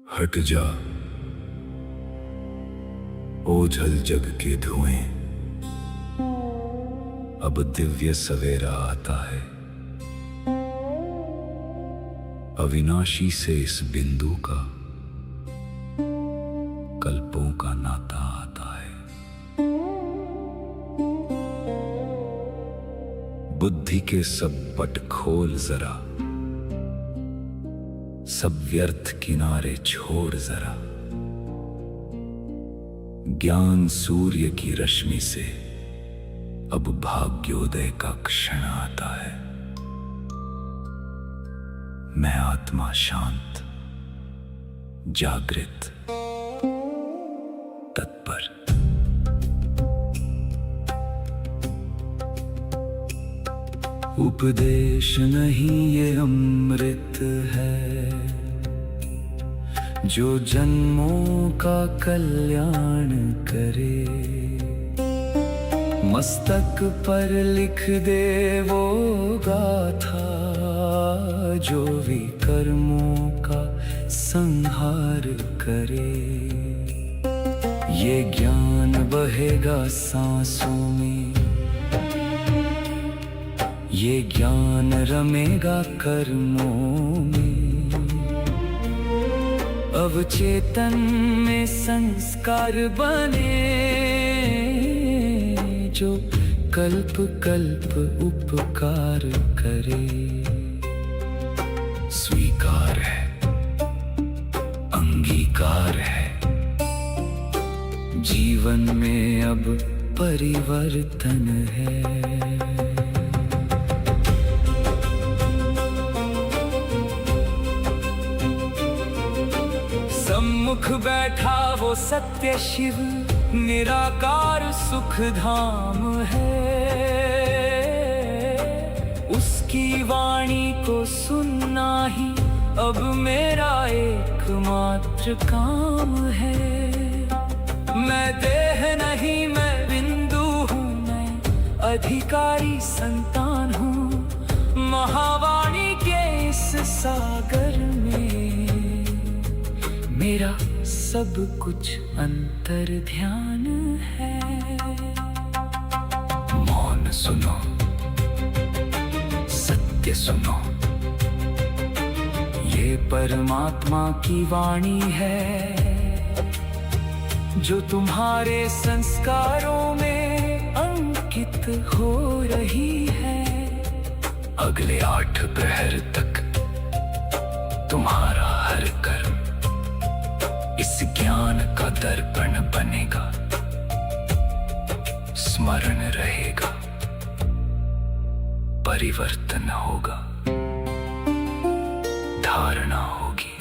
हट जा ओझल जग के धुएं, अब दिव्य सवेरा आता है। अविनाशी से इस बिंदु का कल्पों का नाता आता है। बुद्धि के सब पट खोल जरा, सब व्यर्थ किनारे छोड़ जरा। ज्ञान सूर्य की रश्मि से अब भाग्योदय का क्षण आता है। मैं आत्मा शांत, जागृत, तत्पर। उपदेश नहीं ये अमृत है, जो जन्मों का कल्याण करे। मस्तक पर लिख दे वो गाथा, जो विकर्मों का संहार करे। ये ज्ञान बहेगा सांसों में, ये ज्ञान रमेगा कर्मों में। अवचेतन में संस्कार बने, जो कल्प कल्प उपकार करे। स्वीकार है, अंगीकार है, जीवन में अब परिवर्तन है। सम्मुख बैठा वो सत्य शिव, निराकार सुख धाम है। उसकी वाणी को सुनना ही अब मेरा एकमात्र काम है। मैं देह नहीं, मैं बिंदु हूँ, मैं अधिकारी संतान हूँ। महावाणी के इस सागर में मेरा सब कुछ अंतर ध्यान है। मौन सुनो, सत्य सुनो, ये परमात्मा की वाणी है, जो तुम्हारे संस्कारों में अंकित हो रही है। अगले 8 प्रहर तक तुम्हारा हर कर्म इस ज्ञान का दर्पण बनेगा, स्मरण रहेगा, परिवर्तन होगा, धारणा होगी।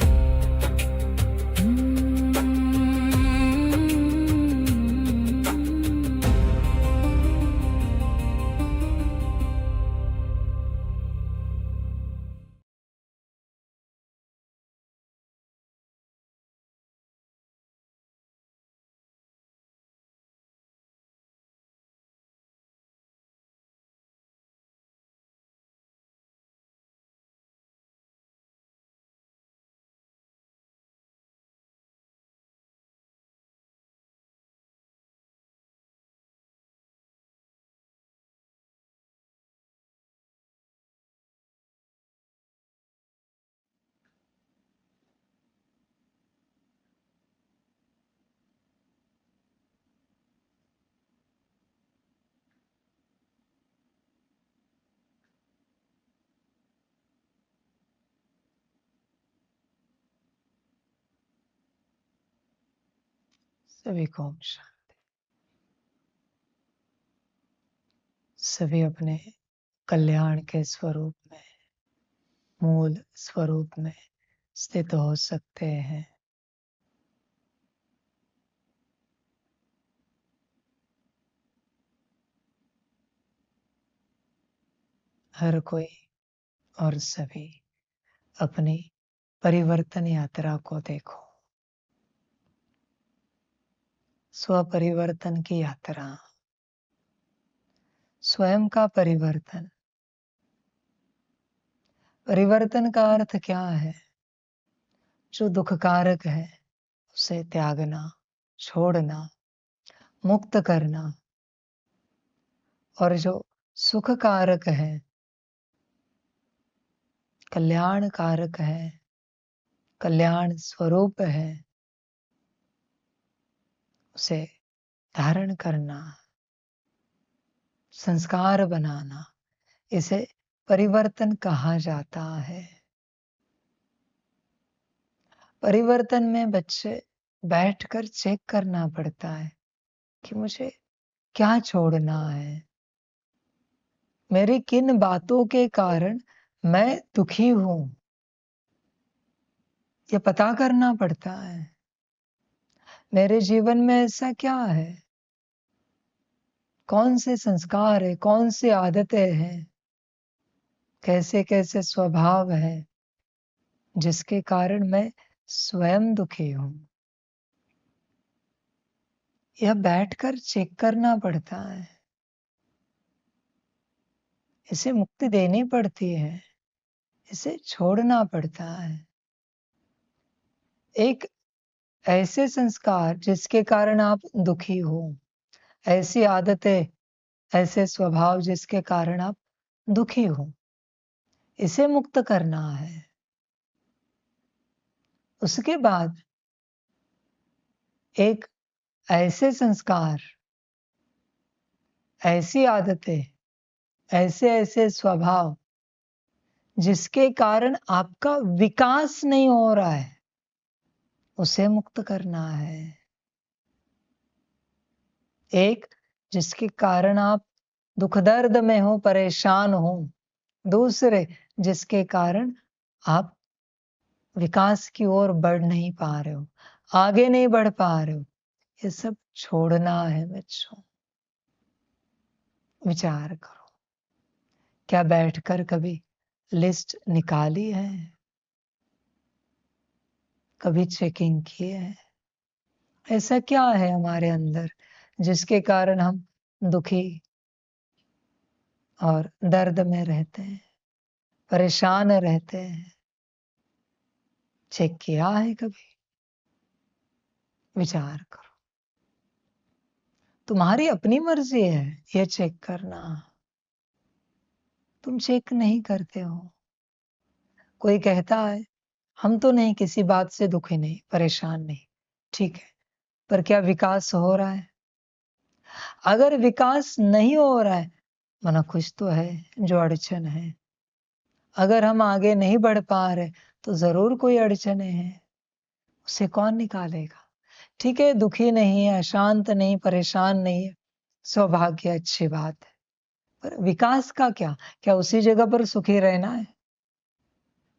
सभी को ओम शांति। सभी अपने कल्याण के स्वरूप में, मूल स्वरूप में स्थित हो सकते हैं। हर कोई और सभी अपनी परिवर्तन यात्रा को देखो। स्व परिवर्तन की यात्रा, स्वयं का परिवर्तन। परिवर्तन का अर्थ क्या है? जो दुखकारक है उसे त्यागना, छोड़ना, मुक्त करना, और जो सुख कारक है, कल्याण कारक है, कल्याण स्वरूप है, उसे धारण करना, संस्कार बनाना, इसे परिवर्तन कहा जाता है। परिवर्तन में बच्चे बैठकर चेक करना पड़ता है कि मुझे क्या छोड़ना है, मेरी किन बातों के कारण मैं दुखी हूं, ये पता करना पड़ता है। मेरे जीवन में ऐसा क्या है, कौन से संस्कार है, कौन सी आदतें हैं, कैसे कैसे स्वभाव है, जिसके कारण मैं स्वयं दुखी हूं। यह बैठकर चेक करना पड़ता है, इसे मुक्ति देनी पड़ती है, इसे छोड़ना पड़ता है। एक ऐसे संस्कार जिसके कारण आप दुखी हो, ऐसी आदतें, ऐसे स्वभाव जिसके कारण आप दुखी हो, इसे मुक्त करना है। उसके बाद एक ऐसे संस्कार, ऐसी आदतें, ऐसे ऐसे स्वभाव जिसके कारण आपका विकास नहीं हो रहा है, उसे मुक्त करना है। एक जिसके कारण आप दुख दर्द में हो, परेशान हो, दूसरे जिसके कारण आप विकास की ओर बढ़ नहीं पा रहे हो, आगे नहीं बढ़ पा रहे हो, ये सब छोड़ना है बच्चों। विचार करो, क्या बैठकर कभी लिस्ट निकाली है, कभी चेकिंग की है? ऐसा क्या है हमारे अंदर जिसके कारण हम दुखी और दर्द में रहते हैं, परेशान रहते हैं? चेक किया है कभी? विचार करो। तुम्हारी अपनी मर्जी है ये चेक करना, तुम चेक नहीं करते हो। कोई कहता है हम तो नहीं, किसी बात से दुखी नहीं, परेशान नहीं, ठीक है, पर क्या विकास हो रहा है? अगर विकास नहीं हो रहा है, माना कुछ तो है जो अड़चन है। अगर हम आगे नहीं बढ़ पा रहे तो जरूर कोई अड़चने हैं, उसे कौन निकालेगा? ठीक है, दुखी नहीं है, अशांत नहीं, परेशान नहीं है, सौभाग्य, अच्छी बात है। पर विकास का क्या? क्या उसी जगह पर सुखी रहना है?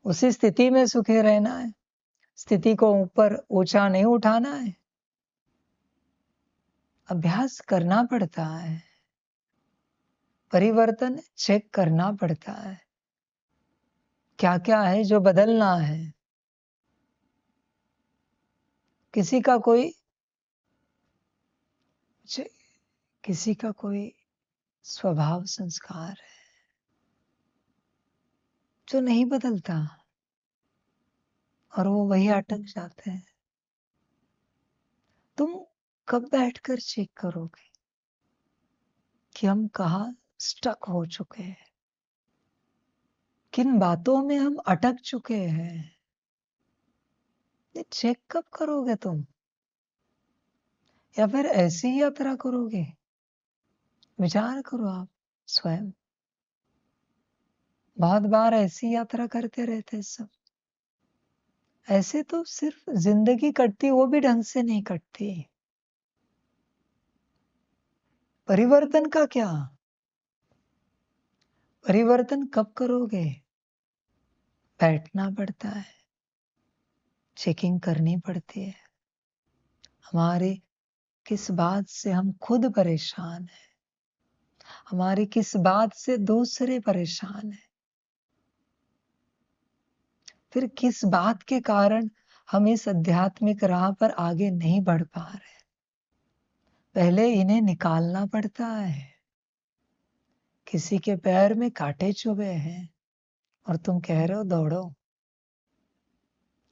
उसी स्थिति में सुखी रहना है? स्थिति को ऊपर ऊंचा नहीं उठाना है? अभ्यास करना पड़ता है, परिवर्तन चेक करना पड़ता है, क्या क्या है जो बदलना है। किसी का कोई किसी का कोई स्वभाव संस्कार है जो नहीं बदलता और वो वही अटक जाते हैं। तुम कब बैठकर चेक करोगे कि हम कहाँ स्टक हो चुके हैं, किन बातों में हम अटक चुके हैं? ये चेक कब करोगे तुम? या फिर ऐसी ही यात्रा करोगे? विचार करो आप स्वयं। बहुत बार ऐसी यात्रा करते रहते सब। ऐसे तो सिर्फ जिंदगी कटती, वो भी ढंग से नहीं कटती। परिवर्तन का क्या? परिवर्तन कब करोगे? बैठना पड़ता है, चेकिंग करनी पड़ती है, हमारी किस बात से हम खुद परेशान हैं, हमारी किस बात से दूसरे परेशान हैं, फिर किस बात के कारण हम इस आध्यात्मिक राह पर आगे नहीं बढ़ पा रहे। पहले इन्हें निकालना पड़ता है। किसी के पैर में कांटे चुभे हैं और तुम कह रहे हो दौड़ो।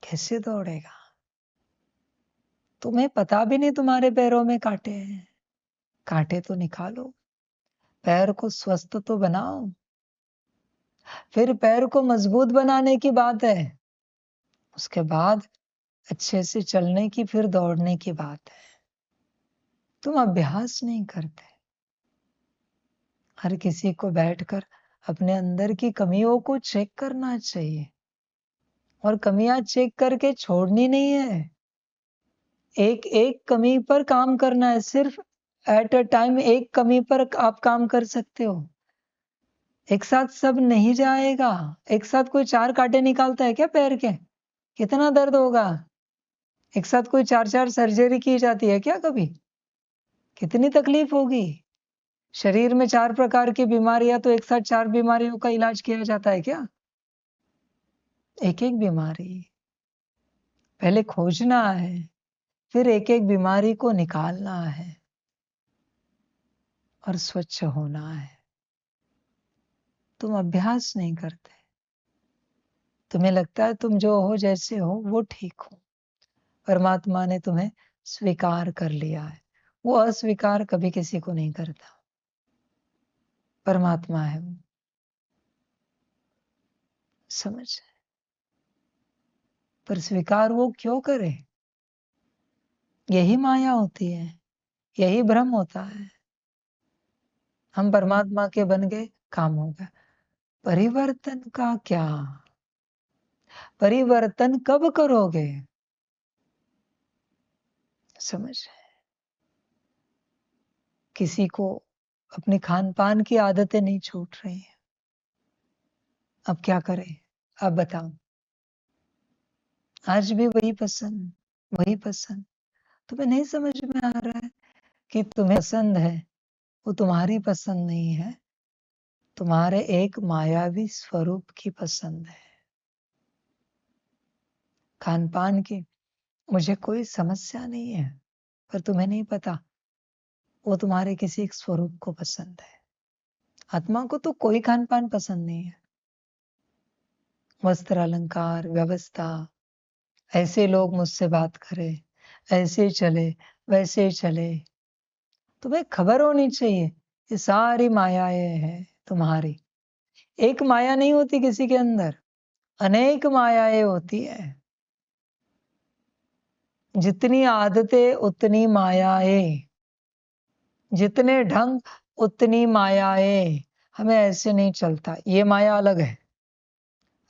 कैसे दौड़ेगा? तुम्हें पता भी नहीं तुम्हारे पैरों में कांटे हैं। कांटे तो निकालो, पैर को स्वस्थ तो बनाओ। फिर पैर को मजबूत बनाने की बात है। उसके बाद अच्छे से चलने की, फिर दौड़ने की बात है। तुम अभ्यास नहीं करते। हर किसी को बैठकर अपने अंदर की कमियों को चेक करना चाहिए और कमियां चेक करके छोड़नी नहीं है। एक एक कमी पर काम करना है। सिर्फ एट अ टाइम एक कमी पर आप काम कर सकते हो। एक साथ सब नहीं जाएगा। एक साथ कोई 4 कांटे निकालता है क्या पैर के? कितना दर्द होगा? एक साथ कोई 4-4 सर्जरी की जाती है क्या कभी? कितनी तकलीफ होगी? शरीर में 4 प्रकार की बीमारियां, तो एक साथ 4 बीमारियों का इलाज किया जाता है क्या? एक-एक बीमारी पहले खोजना है, फिर एक-एक बीमारी को निकालना है और स्वच्छ होना है। तुम अभ्यास नहीं करते। तुम्हें लगता है तुम जो हो, जैसे हो, वो ठीक हो। परमात्मा ने तुम्हें स्वीकार कर लिया है। वो अस्वीकार कभी किसी को नहीं करता। परमात्मा है वो। समझ? पर स्वीकार वो क्यों करे? यही माया होती है, यही भ्रम होता है। हम परमात्मा के बन गए, काम हो गया। परिवर्तन का क्या? परिवर्तन कब करोगे? समझ? किसी को अपने खान-पान की आदतें नहीं छूट रही हैं। अब क्या करें? आप बताओ। आज भी वही पसंद, वही पसंद। तुम्हें नहीं समझ में आ रहा है कि तुम्हें पसंद है, वो तुम्हारी पसंद नहीं है, तुम्हारे एक मायावी स्वरूप की पसंद है। खान-पान की मुझे कोई समस्या नहीं है, पर तुम्हें नहीं पता, वो तुम्हारे किसी एक स्वरूप को पसंद है। आत्मा को तो कोई खान-पान पसंद नहीं है। वस्त्र, अलंकार, व्यवस्था, ऐसे लोग मुझसे बात करें, ऐसे चले, वैसे चले। तुम्हें खबर होनी चाहिए, ये सारी मायाएं हैं तुम्हारी। एक माया नहीं होती किसी के अंदर, अनेक मायाएं होती है। जितनी आदतें उतनी मायाएं, जितने ढंग उतनी मायाएं। हमें ऐसे नहीं चलता, ये माया अलग है।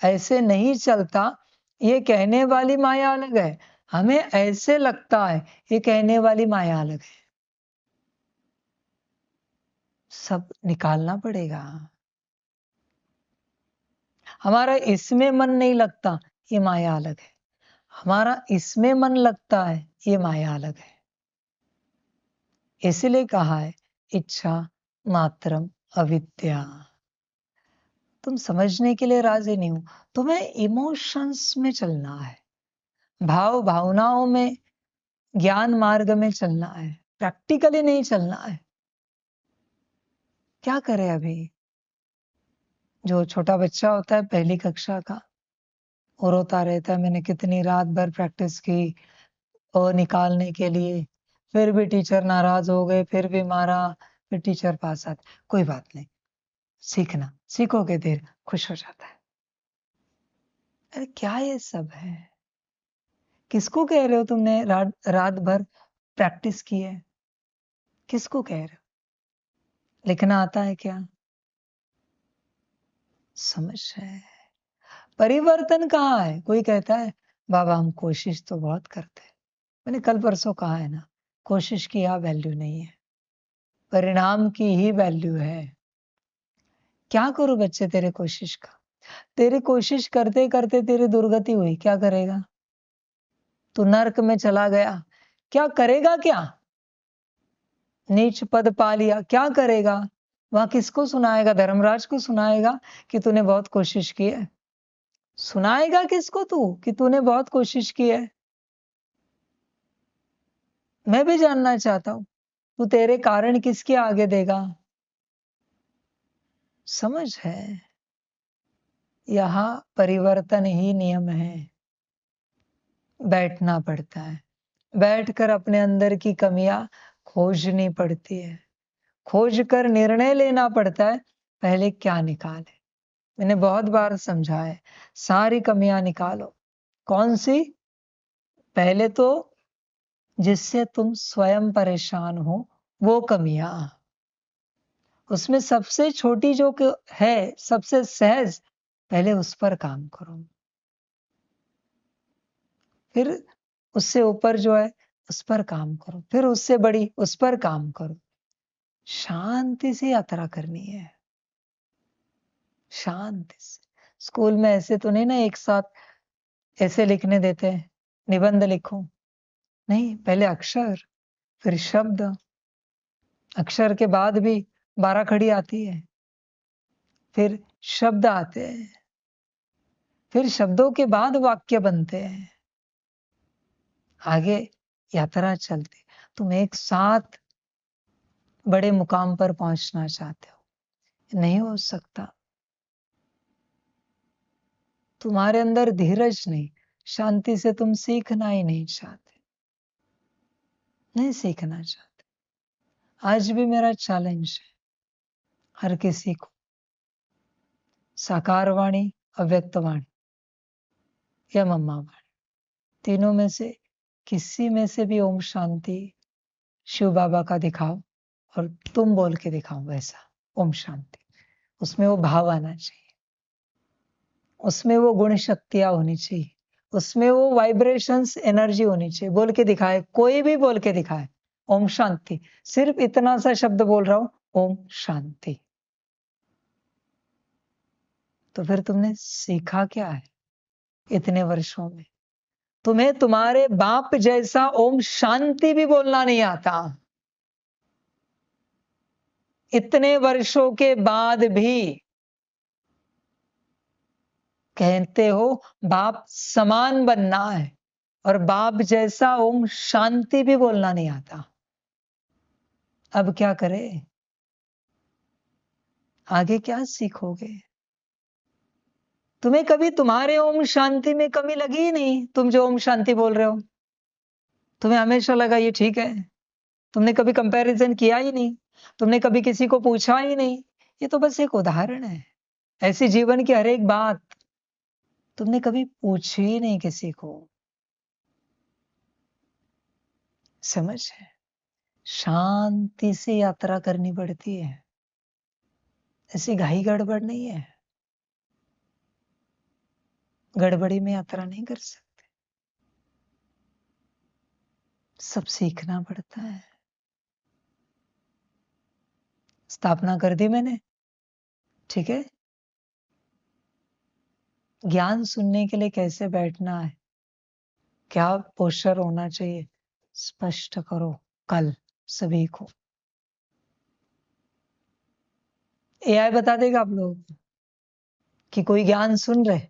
ऐसे नहीं चलता, ये कहने वाली माया अलग है। हमें ऐसे लगता है, ये कहने वाली माया अलग है। सब निकालना पड़ेगा। हमारा इसमें मन नहीं लगता, ये माया अलग है। हमारा इसमें मन लगता है, ये माया अलग है। इसलिए कहा है, इच्छा मात्रम अविद्या। तुम समझने के लिए राजी नहीं हो। तुम्हें इमोशंस में चलना है, भाव भावनाओं में, ज्ञान मार्ग में चलना है, प्रैक्टिकली नहीं चलना है। क्या करे अभी? जो छोटा बच्चा होता है पहली कक्षा का, वो रोता रहता है, मैंने कितनी रात भर प्रैक्टिस की और निकालने के लिए, फिर भी टीचर नाराज हो गए, फिर भी मारा, फिर टीचर पास आते। कोई बात नहीं, सीखना, सीखोगे देर, खुश हो जाता है। अरे क्या ये सब है? किसको कह रहे हो तुमने रात भर प्रैक्टिस की है? किसको कह रहे हो? लिखना आता है क्या? समझ है? परिवर्तन कहाँ है? कोई कहता है, बाबा हम कोशिश तो बहुत करते हैं। मैंने कल परसों कहा है ना, कोशिश की यहाँ वैल्यू नहीं है, परिणाम की ही वैल्यू है। क्या करूं बच्चे तेरे कोशिश का? तेरी कोशिश करते करते तेरी दुर्गति हुई, क्या करेगा? तू नर्क में चला गया, क्या करेगा? क्या नीच पद पा लिया, क्या करेगा? वहां किसको सुनाएगा? धर्मराज को सुनाएगा कि तूने बहुत कोशिश की है? सुनाएगा किसको तू कि तूने बहुत कोशिश की है? मैं भी जानना चाहता हूं, तू तेरे कारण किसके आगे देगा? समझ है? यहां परिवर्तन ही नियम है। बैठना पड़ता है, बैठकर अपने अंदर की कमियां खोजनी पड़ती है, खोज कर निर्णय लेना पड़ता है पहले क्या निकाले। मैंने बहुत बार समझा है, सारी कमियां निकालो। कौन सी? पहले तो जिससे तुम स्वयं परेशान हो वो कमियां, उसमें सबसे छोटी जो है, सबसे सहज, पहले उस पर काम करो। फिर उससे ऊपर जो है उस पर काम करो, फिर उससे बड़ी उस पर काम करो। शांति से यात्रा करनी है, शांति से। स्कूल में ऐसे तो नहीं ना एक साथ ऐसे लिखने देते हैं, निबंध लिखो। नहीं, पहले अक्षर, फिर शब्द, अक्षर के बाद भी 12 खड़ी आती है, फिर शब्द आते हैं, फिर शब्दों के बाद वाक्य बनते हैं, आगे यात्रा चलती। तुम एक साथ बड़े मुकाम पर पहुंचना चाहते हो, नहीं हो सकता। तुम्हारे अंदर धीरज नहीं, शांति से तुम सीखना ही नहीं चाहते, नहीं सीखना चाहते। आज भी मेरा चैलेंज है हर किसी को, साकार वाणी, अव्यक्त वाणी या मम्मा वाणी, तीनों में से किसी में से भी ओम शांति शिव बाबा का दिखाओ और तुम बोल के दिखाओ वैसा ओम शांति। उसमें वो भाव आना चाहिए, उसमें वो गुण शक्तियां होनी चाहिए, उसमें वो वाइब्रेशंस, एनर्जी होनी चाहिए। बोल के दिखाए, कोई भी बोल के दिखाए ओम शांति, सिर्फ इतना सा शब्द बोल रहा हूं, ओम शांति। तो फिर तुमने सीखा क्या है इतने वर्षों में? तुम्हें तुम्हारे बाप जैसा ओम शांति भी बोलना नहीं आता। इतने वर्षों के बाद भी कहते हो बाप समान बनना है, और बाप जैसा ओम शांति भी बोलना नहीं आता। अब क्या करे? आगे क्या सीखोगे? तुम्हें कभी तुम्हारे ओम शांति में कमी लगी ही नहीं। तुम जो ओम शांति बोल रहे हो, तुम्हें हमेशा लगा ये ठीक है। तुमने कभी कंपैरिजन किया ही नहीं, तुमने कभी किसी को पूछा ही नहीं। ये तो बस एक उदाहरण है, ऐसी जीवन की हर एक बात तुमने कभी पूछी ही नहीं किसी को। समझ है? शांति से यात्रा करनी पड़ती है, ऐसी घाई गड़बड़ नहीं है। गड़बड़ी में यात्रा नहीं कर सकते, सब सीखना पड़ता है। स्थापना कर दी मैंने, ठीक है। ज्ञान सुनने के लिए कैसे बैठना है, क्या पोस्चर होना चाहिए, स्पष्ट करो कल सभी को। एआई बता देगा आप लोगों को कि कोई ज्ञान सुन रहे,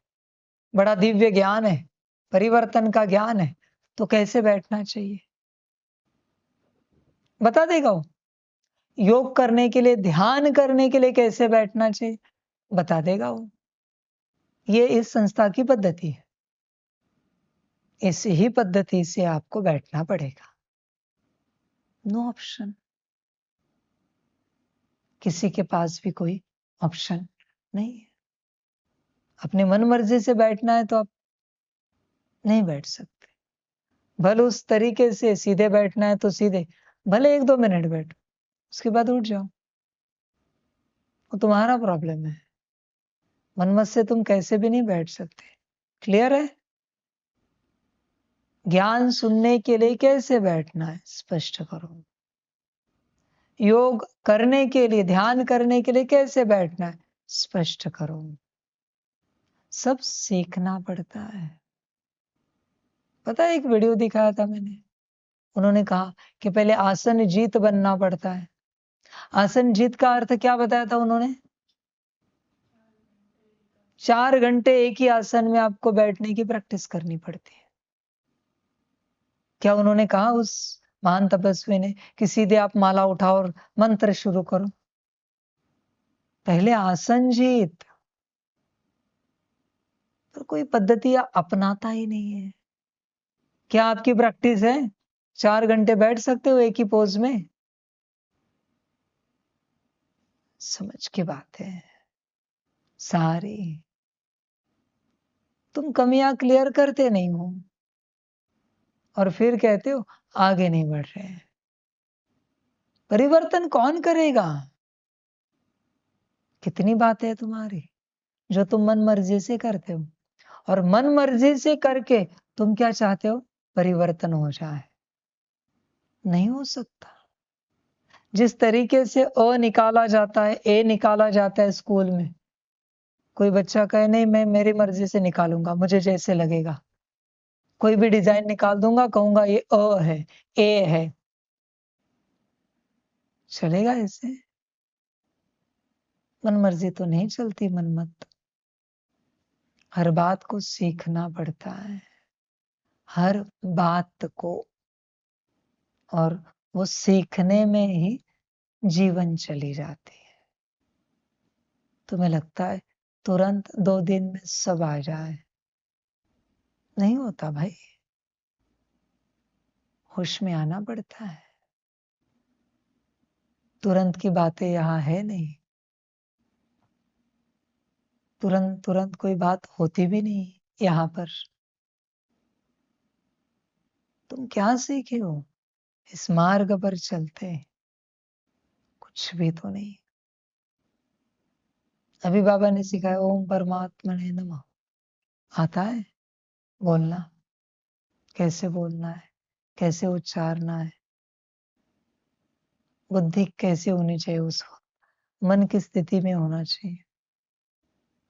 बड़ा दिव्य ज्ञान है, परिवर्तन का ज्ञान है, तो कैसे बैठना चाहिए बता देगा वो। योग करने के लिए, ध्यान करने के लिए कैसे बैठना चाहिए बता देगा वो। ये इस संस्था की पद्धति है, इसी ही पद्धति से आपको बैठना पड़ेगा। नो ऑप्शन, किसी के पास भी कोई ऑप्शन नहीं है। अपने मन मर्जी से बैठना है तो आप नहीं बैठ सकते। भले उस तरीके से सीधे बैठना है तो सीधे, भले 1-2 मिनट बैठो, उसके बाद उठ जाओ, वो तुम्हारा प्रॉब्लम है। मनमत से तुम कैसे भी नहीं बैठ सकते। क्लियर है? ज्ञान सुनने के लिए कैसे बैठना है स्पष्ट करो। योग करने के लिए, ध्यान करने के लिए कैसे बैठना है स्पष्ट करो। सब सीखना पड़ता है। पता है, एक वीडियो दिखाया था मैंने, उन्होंने कहा कि पहले आसन जीत बनना पड़ता है। आसन जीत का अर्थ क्या बताया था उन्होंने? 4 घंटे एक ही आसन में आपको बैठने की प्रैक्टिस करनी पड़ती है। क्या उन्होंने कहा उस महान तपस्वी ने कि सीधे आप माला उठाओ और मंत्र शुरू करो? पहले आसन जीत। तो कोई पद्धति अपनाता ही नहीं है। क्या आपकी प्रैक्टिस है? 4 घंटे बैठ सकते हो एक ही पोज में? समझ की बात है सारी। तुम कमियां क्लियर करते नहीं हो और फिर कहते हो आगे नहीं बढ़ रहे हैं। परिवर्तन कौन करेगा? कितनी बातें है तुम्हारी जो तुम मन मर्जी से करते हो, और मन मर्जी से करके तुम क्या चाहते हो? परिवर्तन हो जाए। नहीं हो सकता। जिस तरीके से अ निकाला जाता है, ए निकाला जाता है स्कूल में, कोई बच्चा कहे नहीं मैं मेरी मर्जी से निकालूंगा, मुझे जैसे लगेगा, कोई भी डिजाइन निकाल दूंगा, कहूंगा ये अ है, ए है, चलेगा ऐसे? मन मर्जी तो नहीं चलती मनमत। हर बात को सीखना पड़ता है, हर बात को, और वो सीखने में ही जीवन चली जाती है। तुम्हें लगता है तुरंत 2 दिन में सब आ जाए, नहीं होता भाई। होश में आना पड़ता है। तुरंत की बातें यहाँ है नहीं, तुरंत तुरंत कोई बात होती भी नहीं यहाँ पर। तुम क्या सीखे हो इस मार्ग पर चलते? कुछ भी तो नहीं। अभी बाबा ने सिखाया ओम परमात्मने नमः, आता है बोलना? कैसे बोलना है, कैसे उच्चारना है, बुद्धि कैसे होनी चाहिए उस वक्त, मन की स्थिति में होना चाहिए,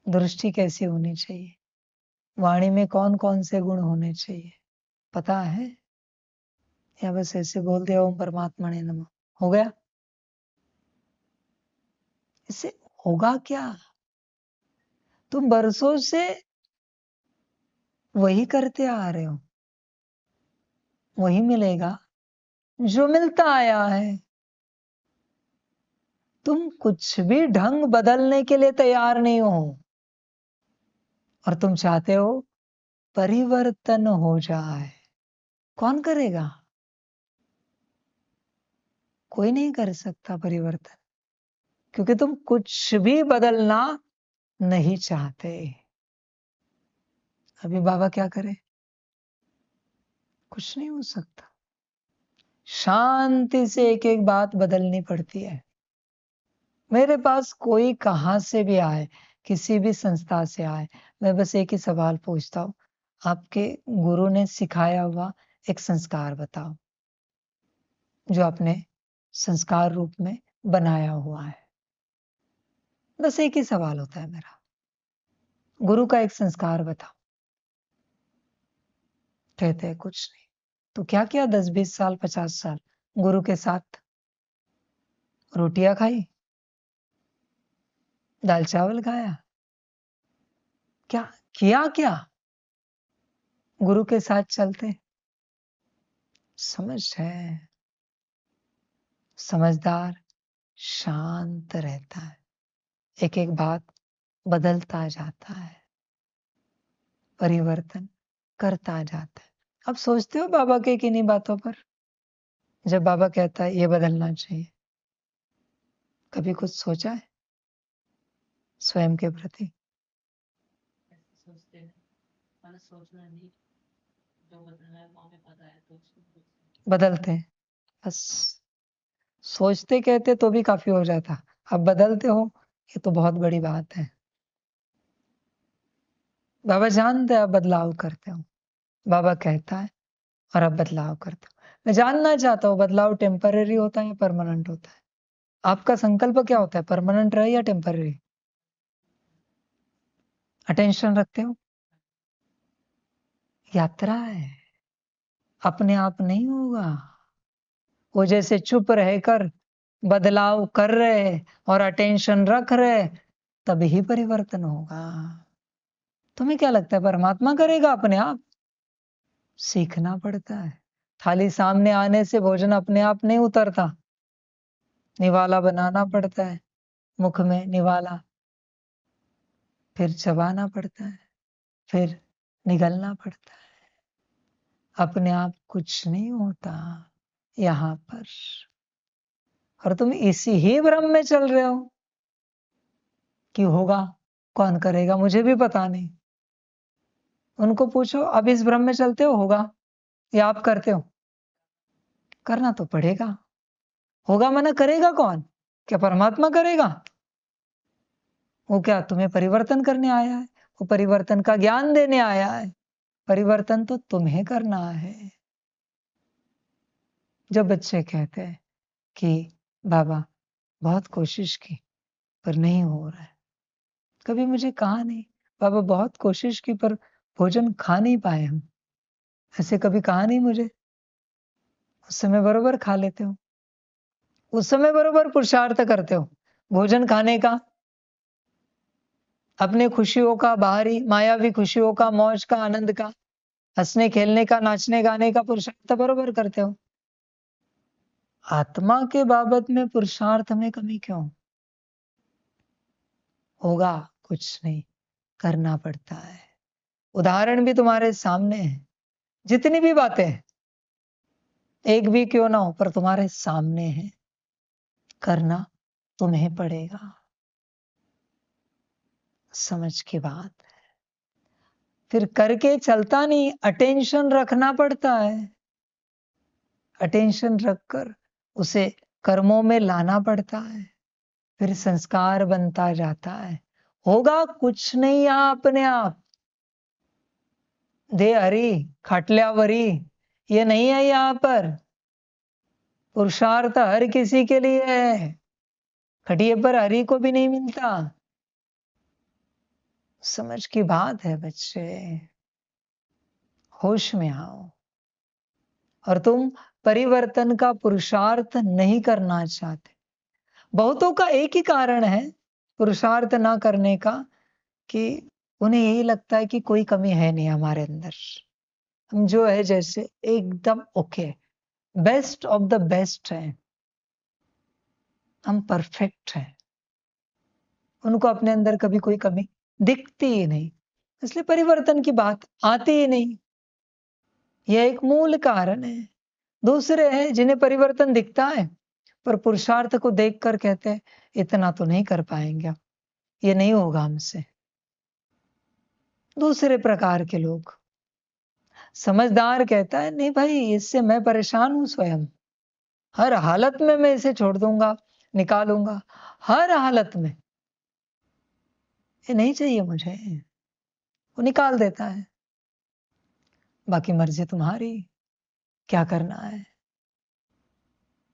दृष्टि कैसी होनी चाहिए, वाणी में कौन कौन से गुण होने चाहिए, पता है? या बस ऐसे बोल दिया ओम परमात्मने नमः, हो गया? इससे होगा क्या? तुम बरसों से वही करते आ रहे हो, वही मिलेगा जो मिलता आया है। तुम कुछ भी ढंग बदलने के लिए तैयार नहीं हो, और तुम चाहते हो परिवर्तन हो जाए। कौन करेगा? कोई नहीं कर सकता परिवर्तन, क्योंकि तुम कुछ भी बदलना नहीं चाहते। अभी बाबा क्या करे? कुछ नहीं हो सकता। शांति से एक एक बात बदलनी पड़ती है। मेरे पास कोई कहां से भी आए, किसी भी संस्था से आए, मैं बस एक ही सवाल पूछता हूं, आपके गुरु ने सिखाया हुआ एक संस्कार बताओ जो आपने संस्कार रूप में बनाया हुआ है। बस एक ही सवाल होता है मेरा, गुरु का एक संस्कार बताओ। कहते हैं कुछ नहीं। तो क्या किया 10-20 साल 50 साल गुरु के साथ? रोटियां खाई, दाल चावल खाया, क्या किया? क्या गुरु के साथ चलते? समझ है? समझदार शांत रहता है, एक एक बात बदलता जाता है, परिवर्तन करता जाता है। अब सोचते हो बाबा के किन्हीं बातों पर? जब बाबा कहता है ये बदलना चाहिए, कभी कुछ सोचा है स्वयं के प्रति? बदलते हैं बस। सोचते कहते तो भी काफी हो जाता, अब बदलते हो, ये तो बहुत बड़ी बात है। बाबा जानते हैं आप बदलाव करते हो, बाबा कहता है और आप बदलाव करते हो। मैं जानना चाहता हूँ बदलाव टेम्पररी होता है या परमानेंट होता है? आपका संकल्प क्या होता है, परमानेंट रहे या टेम्पररी? अटेंशन रखते हो? यात्रा है, अपने आप नहीं होगा। वो जैसे चुप रहकर बदलाव कर रहे और अटेंशन रख रहे, तभी परिवर्तन होगा। तुम्हें क्या लगता है परमात्मा करेगा अपने आप? सीखना पड़ता है। थाली सामने आने से भोजन अपने आप नहीं उतरता, निवाला बनाना पड़ता है, मुख में निवाला, फिर चबाना पड़ता है, फिर निगलना पड़ता है। अपने आप कुछ नहीं होता यहाँ पर, और तुम इसी ही भ्रम में चल रहे हो कि होगा, कौन करेगा, मुझे भी पता नहीं। उनको पूछो, अब इस भ्रम में चलते हो, होगा या आप करते हो? करना तो पड़ेगा। होगा मना करेगा कौन? क्या परमात्मा करेगा? वो क्या तुम्हें परिवर्तन करने आया है? वो परिवर्तन का ज्ञान देने आया है। परिवर्तन तो तुम्हें करना है। जब बच्चे कहते हैं कि बाबा बहुत कोशिश की पर नहीं हो रहा है, कभी मुझे कहा नहीं बाबा बहुत कोशिश की पर भोजन खा नहीं पाए हम, ऐसे कभी कहा नहीं मुझे। उस समय बरोबर खा लेते हो, उस समय बरोबर पुरुषार्थ करते हो भोजन खाने का, अपने खुशियों का, बाहरी मायावी खुशियों का, मौज का, आनंद का, हंसने खेलने का, नाचने गाने का पुरुषार्थ बरोबर करते हो। आत्मा के बाबत में पुरुषार्थ में कमी क्यों? होगा कुछ नहीं, करना पड़ता है। उदाहरण भी तुम्हारे सामने है, जितनी भी बातें एक भी क्यों ना हो पर तुम्हारे सामने है, करना तुम्हें पड़ेगा। समझ की बात। फिर करके चलता नहीं, अटेंशन रखना पड़ता है। अटेंशन रखकर उसे कर्मों में लाना पड़ता है, फिर संस्कार बनता जाता है। होगा कुछ नहीं यहाँ अपने आप। दे हरी खाटल्यावरी ये नहीं है यहाँ पर। पुरुषार्थ हर किसी के लिए है, खटिए पर हरी को भी नहीं मिलता। समझ की बात है बच्चे, होश में आओ। और तुम परिवर्तन का पुरुषार्थ नहीं करना चाहते। बहुतों का एक ही कारण है पुरुषार्थ ना करने का, कि उन्हें यही लगता है कि कोई कमी है नहीं हमारे अंदर, हम जो है जैसे एकदम okay, best of the best है, हम परफेक्ट हैं। उनको अपने अंदर कभी कोई कमी दिखती ही नहीं, इसलिए परिवर्तन की बात आती ही नहीं। यह एक मूल कारण है। दूसरे हैं जिन्हें परिवर्तन दिखता है पर पुरुषार्थ को देखकर कहते हैं इतना तो नहीं कर पाएंगे, ये नहीं होगा हमसे। दूसरे प्रकार के लोग। समझदार कहता है नहीं भाई, इससे मैं परेशान हूं स्वयं, हर हालत में मैं इसे छोड़ दूंगा, निकालूंगा, हर हालत में, ये नहीं चाहिए मुझे, वो निकाल देता है। बाकी मर्जी तुम्हारी, क्या करना है।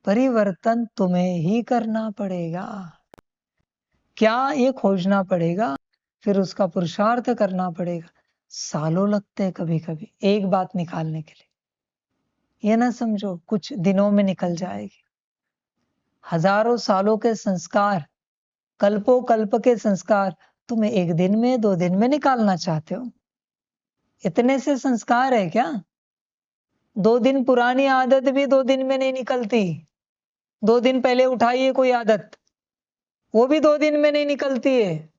परिवर्तन तुम्हें ही करना पड़ेगा। क्या ये खोजना पड़ेगा, फिर उसका पुरुषार्थ करना पड़ेगा। सालों लगते हैं कभी कभी एक बात निकालने के लिए। ये ना समझो कुछ दिनों में निकल जाएगी। हजारों सालों के संस्कार, कल्पों कल्प के संस्कार तुम्हें एक दिन में, 2 दिन में निकालना चाहते हो? इतने से संस्कार है क्या? 2 दिन पुरानी आदत भी 2 दिन में नहीं निकलती। 2 दिन पहले उठाइए कोई आदत, वो भी 2 दिन में नहीं निकलती है।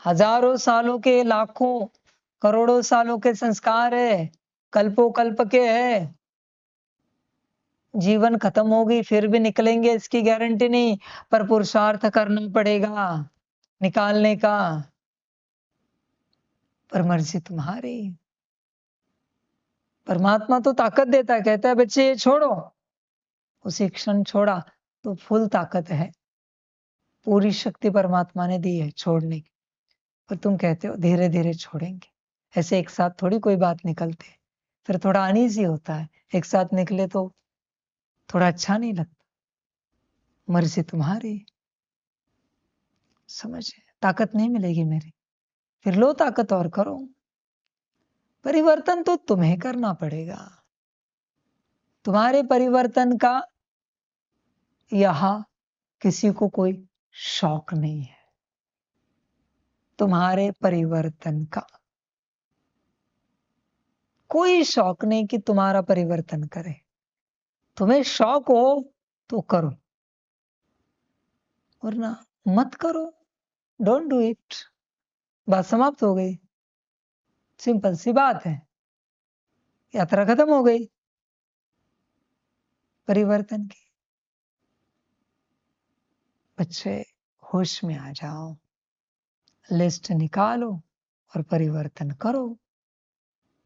हजारों सालों के, लाखों करोड़ों सालों के संस्कार है, कल्पों कल्प के है। जीवन खत्म होगी फिर भी निकलेंगे इसकी गारंटी नहीं, पर पुरुषार्थ करना पड़ेगा निकालने का। पर मर्जी तुम्हारी। परमात्मा तो ताकत देता है, कहता है बच्चे ये छोड़ो, उसी क्षण छोड़ा तो फुल ताकत है, पूरी शक्ति परमात्मा ने दी है छोड़ने की। पर तुम कहते हो धीरे धीरे छोड़ेंगे, ऐसे एक साथ थोड़ी कोई बात निकलती है, फिर थोड़ा अनईजी होता है, एक साथ निकले तो थोड़ा अच्छा नहीं लगता। मर्जी तुम्हारी। समझे, ताकत नहीं मिलेगी मेरी, फिर लो ताकत और करो। परिवर्तन तो तुम्हें करना पड़ेगा। तुम्हारे परिवर्तन का यहां किसी को कोई शौक नहीं है। तुम्हारे परिवर्तन का कोई शौक नहीं कि तुम्हारा परिवर्तन करे। तुम्हें शौक हो तो करो, वरना मत करो, डोंट डू इट। बात समाप्त हो गई, सिंपल सी बात है। यात्रा खत्म हो गई परिवर्तन की। बच्चे होश में आ जाओ, लिस्ट निकालो और परिवर्तन करो।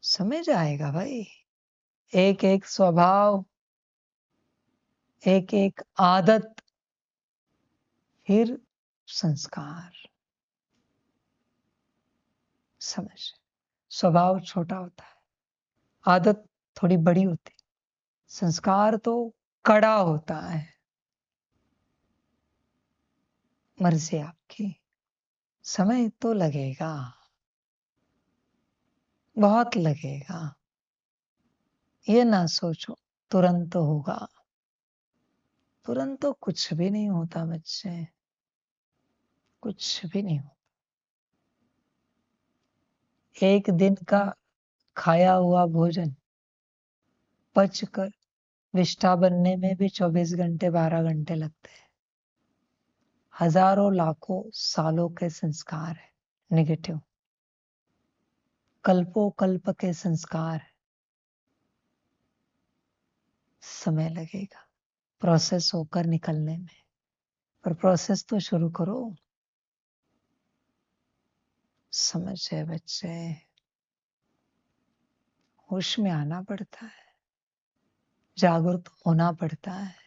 समझ आएगा भाई। एक एक स्वभाव, एक एक आदत, फिर संस्कार। समझ, स्वभाव छोटा होता है, आदत थोड़ी बड़ी होती है, संस्कार तो कड़ा होता है। मर्जी आपकी, समय तो लगेगा, बहुत लगेगा। ये ना सोचो तुरंत होगा, तुरंत तो कुछ भी नहीं होता बच्चे, कुछ भी नहीं होता। एक दिन का खाया हुआ भोजन पचकर विष्ठा बनने में भी 24 घंटे 12 घंटे लगते हैं। हजारों लाखों सालों के संस्कार है नेगेटिव, कल्पों कल्प के संस्कार है। समय लगेगा प्रोसेस होकर निकलने में, पर प्रोसेस तो शुरू करो। समझ है बच्चे, होश में आना पड़ता है, जागरूक होना पड़ता है।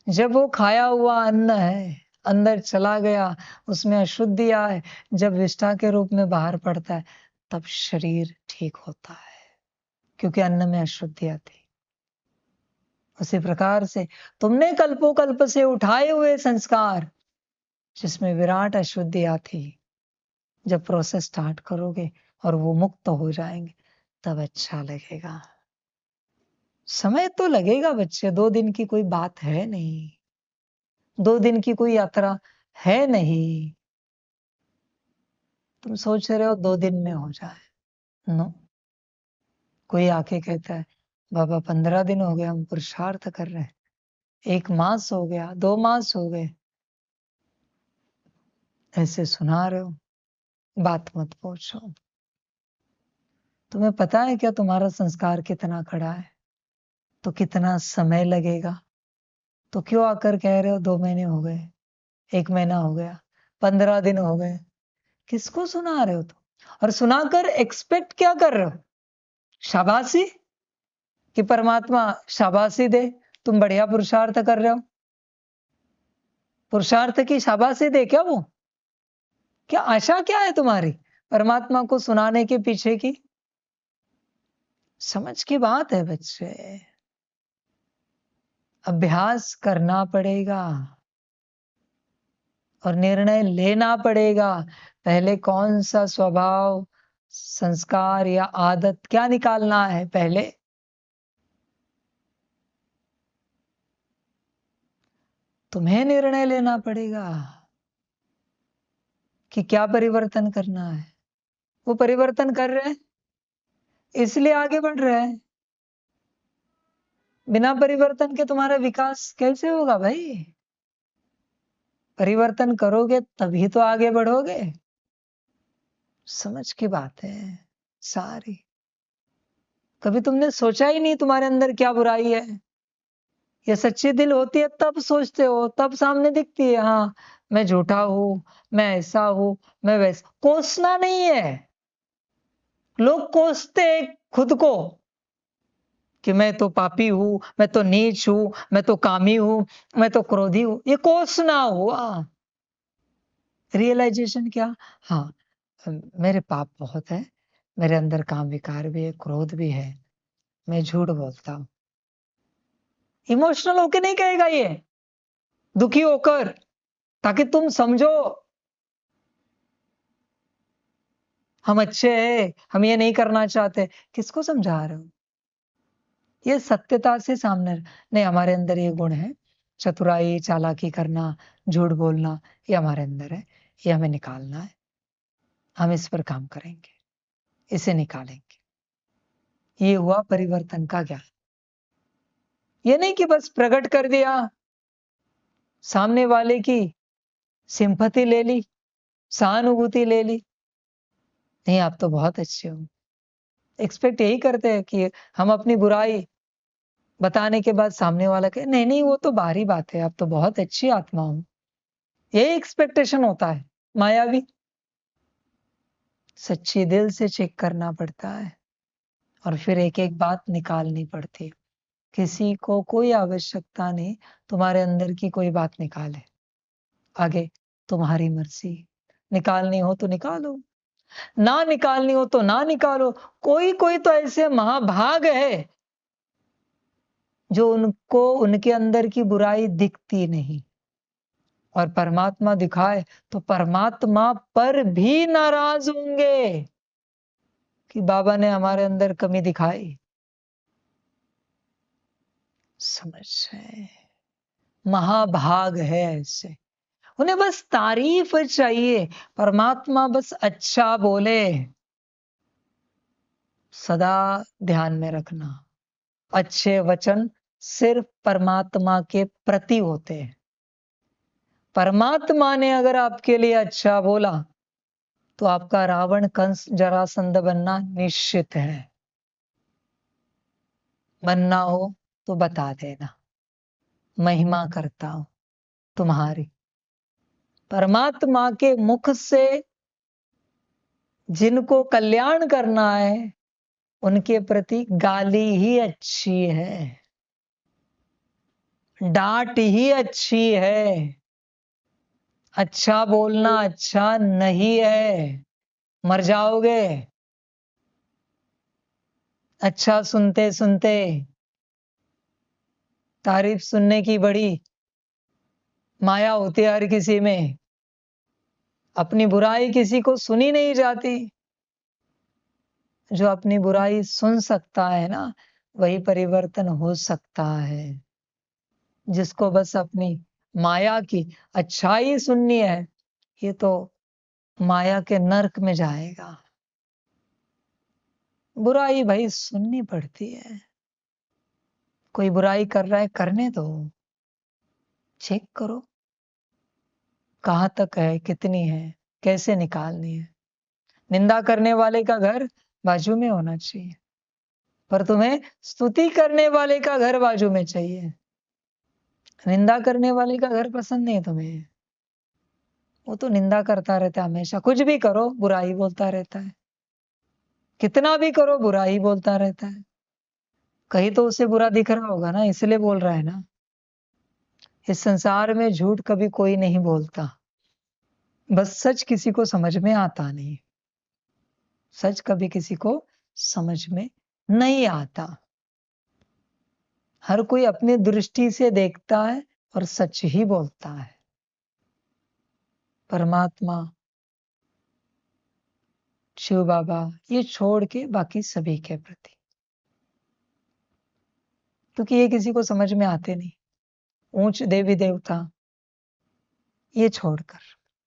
जब वो खाया हुआ अन्न है अंदर चला गया, उसमें अशुद्धि आए, जब विष्ठा के रूप में बाहर पड़ता है, तब शरीर ठीक होता है, क्योंकि अन्न में अशुद्धि आती। उसी प्रकार से तुमने कल्पों कल्प से उठाए हुए संस्कार, जिसमें विराट अशुद्धि आती, जब प्रोसेस स्टार्ट करोगे और वो मुक्त हो जाएंगे, तब अच्छा लगेगा। समय तो लगेगा बच्चे, 2 दिन की कोई बात है नहीं, 2 दिन की कोई यात्रा है नहीं। तुम सोच रहे हो 2 दिन में हो जाए, नो। कोई आके कहता है बाबा 15 दिन हो गए हम पुरुषार्थ कर रहे हैं, 1 मास हो गया, 2 मास हो गए, ऐसे सुना रहे हो, बात मत पूछो। तुम्हें पता है क्या तुम्हारा संस्कार कितना खड़ा है, तो कितना समय लगेगा? तो क्यों आकर कह रहे हो 2 महीने हो गए, 1 महीना हो गया, 15 दिन हो गए? किसको सुना रहे हो तुम? और सुनाकर एक्सपेक्ट क्या कर रहे हो? शाबाशी, कि परमात्मा शाबाशी दे, तुम बढ़िया पुरुषार्थ कर रहे हो, पुरुषार्थ की शाबाशी दे क्या वो? क्या आशा क्या है तुम्हारी परमात्मा को सुनाने के पीछे की? समझ की बात है बच्चे, अभ्यास करना पड़ेगा और निर्णय लेना पड़ेगा। पहले कौन सा स्वभाव, संस्कार या आदत क्या निकालना है, पहले तुम्हें निर्णय लेना पड़ेगा कि क्या परिवर्तन करना है। वो परिवर्तन कर रहे हैं इसलिए आगे बढ़ रहे हैं, बिना परिवर्तन के तुम्हारा विकास कैसे होगा भाई? परिवर्तन करोगे तभी तो आगे बढ़ोगे। समझ की बात है सारी। कभी तुमने सोचा ही नहीं तुम्हारे अंदर क्या बुराई है? ये सच्ची दिल होती है तब सोचते हो, तब सामने दिखती है, हाँ मैं झूठा हूं, मैं ऐसा हूं, मैं वैसा। कोसना नहीं है, लोग कोसते खुद को कि मैं तो पापी हूं, मैं तो नीच हूं, मैं तो कामी हूं, मैं तो क्रोधी हूं। ये कोसना हुआ। रियलाइजेशन क्या? हाँ, मेरे पाप बहुत है, मेरे अंदर काम विकार भी है, क्रोध भी है, मैं झूठ बोलता हूं। इमोशनल होके नहीं कहेगा ये, दुखी होकर, ताकि तुम समझो हम अच्छे हैं, हम ये नहीं करना चाहते। किसको समझा रहे हो? ये सत्यता से सामने, नहीं हमारे अंदर ये गुण है, चतुराई चालाकी करना, झूठ बोलना, ये हमारे अंदर है, ये हमें निकालना है, हम इस पर काम करेंगे, इसे निकालेंगे। ये हुआ परिवर्तन का ज्ञान। ये नहीं कि बस प्रकट कर दिया, सामने वाले की सिंपैथी ले ली, सहानुभूति ले ली, नहीं आप तो बहुत अच्छे हो, एक्सपेक्ट यही करते हैं कि हम अपनी बुराई बताने के बाद सामने वाला कहे नहीं नहीं वो तो बाहरी बात है, आप तो बहुत अच्छी आत्मा हो। यही एक्सपेक्टेशन होता है मायावी। सच्ची दिल से चेक करना पड़ता है और फिर एक-एक बात निकालनी पड़ती है। किसी को कोई आवश्यकता नहीं तुम्हारे अंदर की कोई बात निकाले। आगे तुम्हारी मर्ज़ी। निकालनी हो तो निकालो, ना निकालनी हो तो ना निकालो। कोई-कोई तो ऐसे महाभाग है जो उनको उनके अंदर की बुराई दिखती नहीं और परमात्मा दिखाए तो परमात्मा पर भी नाराज़ होंगे कि बाबा ने हमारे अंदर कमी दिखाई। समझ रहे हैं? महाभाग है ऐसे। उन्हें बस तारीफ चाहिए, परमात्मा बस अच्छा बोले। सदा ध्यान में रखना, अच्छे वचन सिर्फ परमात्मा के प्रति होते हैं। परमात्मा ने अगर आपके लिए अच्छा बोला, तो आपका रावण, कंस, जरासंध बनना निश्चित है। बनना हो तो बता देना, महिमा करता हूं तुम्हारी। परमात्मा के मुख से जिनको कल्याण करना है, उनके प्रति गाली ही अच्छी है, डांट ही अच्छी है। अच्छा बोलना अच्छा नहीं है, मर जाओगे। अच्छा सुनते सुनते तारीफ सुनने की बड़ी माया होती है हर किसी में। अपनी बुराई किसी को सुनी नहीं जाती। जो अपनी बुराई सुन सकता है ना, वही परिवर्तन हो सकता है। जिसको बस अपनी माया की अच्छाई सुननी है, ये तो माया के नर्क में जाएगा। बुराई भाई सुननी पड़ती है। कोई बुराई कर रहा है, करने दो, चेक करो कहाँ तक है, कितनी है, कैसे निकालनी है। निंदा करने वाले का घर बाजू में होना चाहिए, पर तुम्हें स्तुति करने वाले का घर बाजू में चाहिए। निंदा करने वाले का घर पसंद नहीं है तुम्हें। वो तो निंदा करता रहता है, हमेशा कुछ भी करो बुराई बोलता रहता है, कितना भी करो बुराई बोलता रहता है। कहीं तो उसे बुरा दिख रहा होगा ना, इसलिए बोल रहा है ना। इस संसार में झूठ कभी कोई नहीं बोलता, बस सच किसी को समझ में आता नहीं। सच कभी किसी को समझ में नहीं आता। हर कोई अपनी दृष्टि से देखता है और सच ही बोलता है। परमात्मा, शिव बाबा, ये छोड़ के बाकी सभी के प्रति, क्योंकि ये किसी को समझ में आते नहीं। ऊंच देवी देवता ये छोड़कर,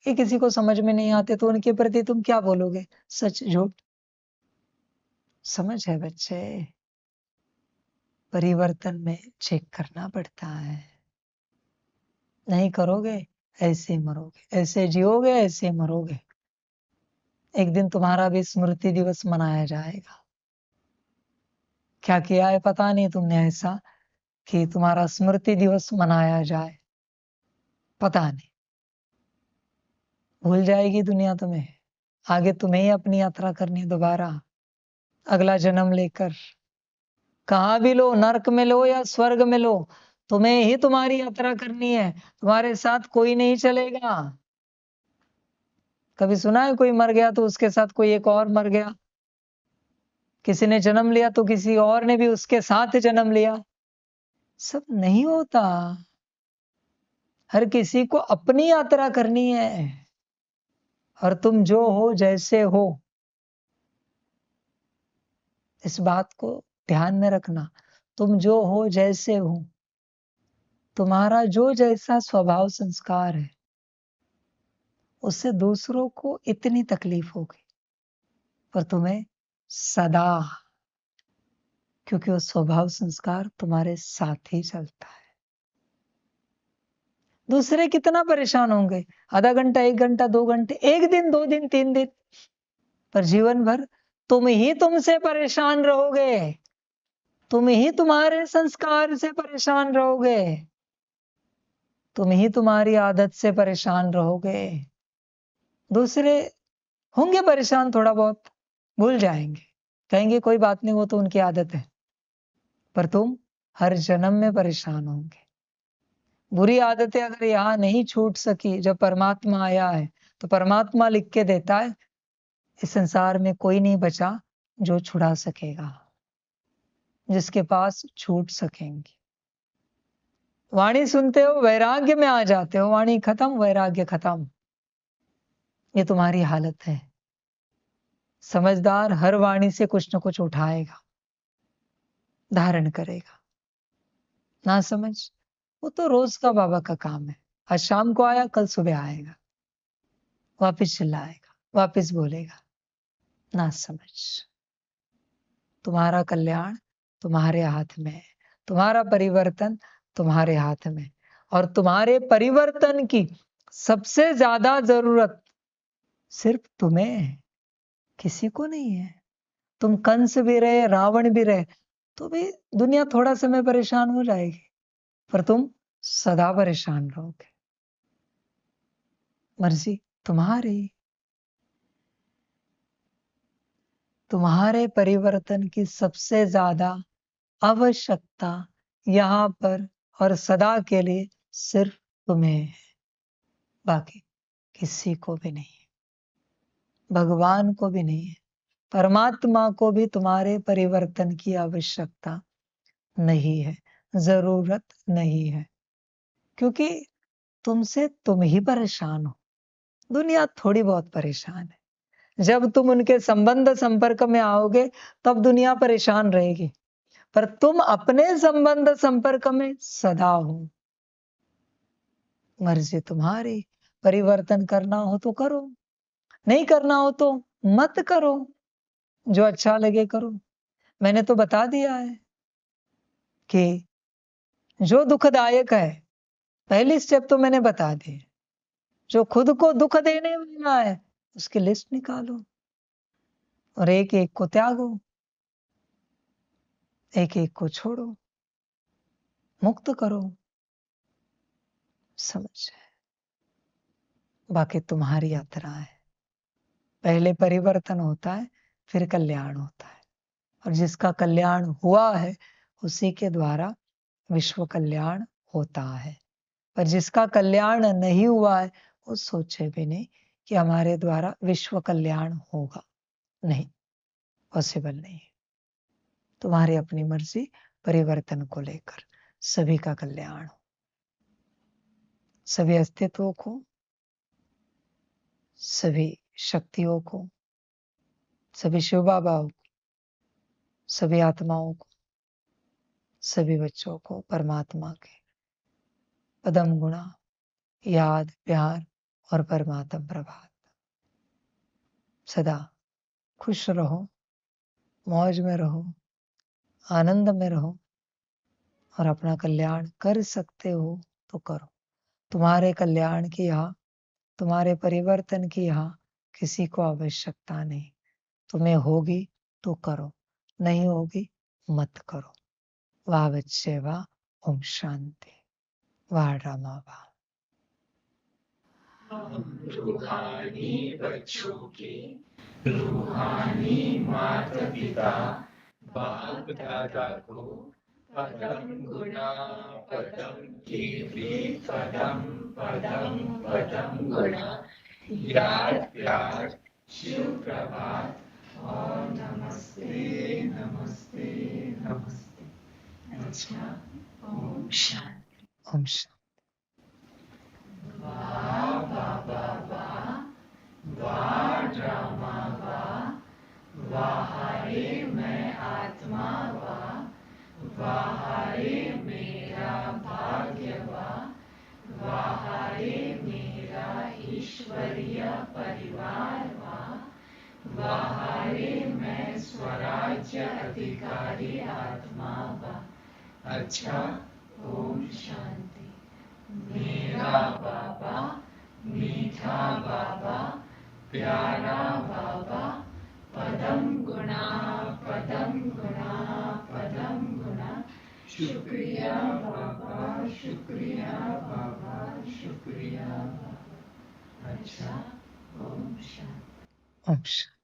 ये किसी को समझ में नहीं आते, तो उनके प्रति तुम क्या बोलोगे, सच झूठ। समझ है बच्चे, परिवर्तन में चेक करना पड़ता है। नहीं करोगे ऐसे मरोगे, ऐसे जियोगे ऐसे मरोगे। एक दिन तुम्हारा भी स्मृति दिवस मनाया जाएगा। क्या किया है पता नहीं तुमने ऐसा कि तुम्हारा स्मृति दिवस मनाया जाए, पता नहीं। भूल जाएगी दुनिया तुम्हें। आगे तुम्हें ही अपनी यात्रा करनी दोबारा, अगला जन्म लेकर। कहां भी लो, नरक में लो या स्वर्ग में लो, तुम्हें ही तुम्हारी यात्रा करनी है। तुम्हारे साथ कोई नहीं चलेगा। कभी सुना है कोई मर गया तो उसके साथ कोई एक और मर गया? किसी ने जन्म लिया तो किसी और ने भी उसके साथ जन्म लिया? सब नहीं होता। हर किसी को अपनी यात्रा करनी है। और तुम जो हो, जैसे हो, इस बात को ध्यान में रखना। तुम जो हो, जैसे हो, तुम्हारा जो जैसा स्वभाव संस्कार है, उससे दूसरों को इतनी तकलीफ होगी, पर तुम्हें सदा, क्योंकि वो स्वभाव संस्कार तुम्हारे साथ ही चलता है। दूसरे कितना परेशान होंगे, आधा घंटा, 1 घंटा, 2 घंटे, 1 दिन, 2 दिन, 3 दिन, पर जीवन भर तुम ही तुमसे परेशान रहोगे, तुम ही तुम्हारे संस्कार से परेशान रहोगे, तुम ही तुम्हारी आदत से परेशान रहोगे। दूसरे होंगे परेशान, थोड़ा बहुत भूल जाएंगे, कहेंगे कोई बात नहीं, वो तो उनकी आदत है। पर तुम हर जन्म में परेशान होंगे। बुरी आदतें अगर यहाँ नहीं छूट सकी, जब परमात्मा आया है तो परमात्मा लिख के देता है, इस संसार में कोई नहीं बचा जो छुड़ा सकेगा, जिसके पास छूट सकेंगे। वाणी सुनते हो, वैराग्य में आ जाते हो, वाणी खत्म, वैराग्य खत्म। ये तुम्हारी हालत है। समझदार हर वाणी से कुछ न कुछ उठाएगा, धारण करेगा। ना समझ, वो तो रोज का बाबा का काम है। आज शाम को आया, कल सुबह आएगा, वापिस चिल्लाएगा, वापिस बोलेगा। ना समझ। तुम्हारा कल्याण तुम्हारे हाथ में है, तुम्हारा परिवर्तन तुम्हारे हाथ में, और तुम्हारे परिवर्तन की सबसे ज्यादा जरूरत सिर्फ तुम्हें है, किसी को नहीं है। तुम कंस भी रहे, रावण भी रहे, तो भी दुनिया थोड़ा समय परेशान हो जाएगी, पर तुम सदा परेशान रहोगे। मर्जी तुम्हारी। तुम्हारे परिवर्तन की सबसे ज्यादा आवश्यकता यहाँ पर और सदा के लिए सिर्फ तुम्हें है, बाकी किसी को भी नहीं है, भगवान को भी नहीं है, परमात्मा को भी तुम्हारे परिवर्तन की आवश्यकता नहीं है, जरूरत नहीं है, क्योंकि तुमसे तुम ही परेशान हो। दुनिया थोड़ी बहुत परेशान है। जब तुम उनके संबंध संपर्क में आओगे तब दुनिया परेशान रहेगी, पर तुम अपने संबंध संपर्क में सदा हो। मर्जी तुम्हारी। परिवर्तन करना हो तो करो, नहीं करना हो तो मत करो, जो अच्छा लगे करो। मैंने तो बता दिया है कि जो दुखदायक है, पहली स्टेप तो मैंने बता दी। जो खुद को दुख देने वाला है उसकी लिस्ट निकालो और एक एक को त्यागो, एक एक को छोड़ो, मुक्त करो। समझ, बाकी तुम्हारी यात्रा है। पहले परिवर्तन होता है, फिर कल्याण होता है, और जिसका कल्याण हुआ है उसी के द्वारा विश्व कल्याण होता है। पर जिसका कल्याण नहीं हुआ है वो सोचे भी नहीं कि हमारे द्वारा विश्व कल्याण होगा। नहीं, पॉसिबल नहीं। तुम्हारी अपनी मर्जी, परिवर्तन को लेकर सभी का कल्याण हो, सभी अस्तित्वों को, सभी शक्तियों को, सभी शिव बाबाओं को, सभी आत्माओं को, सभी बच्चों को परमात्मा के पदम गुणा याद, प्यार और परमात्म प्रभात। सदा खुश रहो, मौज में रहो, आनंद में रहो, और अपना कल्याण कर सकते हो तो करो। तुम्हारे कल्याण की यहाँ, तुम्हारे परिवर्तन की यहाँ किसी को आवश्यकता नहीं। तुम्हें होगी तो करो, नहीं होगी मत करो। वाह बच्चे वाह। ओम शांति। वाह रामा वाह। रूहानी बच्चों के रूहानी माता पिता बाप दादा को पदम गुणा पदम कीर्ति पदम पदम पदम गुणा याद प्यार शिव प्रभात और नमस्ते नमस्ते नमस्ते। अच्छा, ओम शांति। ओम शांति। वाह बाबा वाह, वाह ड्रामा वाह, वाह रे मैं आत्मा वाह, वाह रे मेरा भाग्य वाह, वाह रे मेरा ईश्वरीय परिवार वाह, वाह रे मैं स्वराज्य अधिकारी आत्मा वाह। अच्छा, ओम शांति। मेरा बाबा, मीठा बाबा, प्यारा बाबा, पदम गुणा पदम गुणा पदम गुणा। शुक्रिया बाबा, शुक्रिया बाबा, शुक्रिया बाबा। अच्छा, ओम शांति। ओम शांति।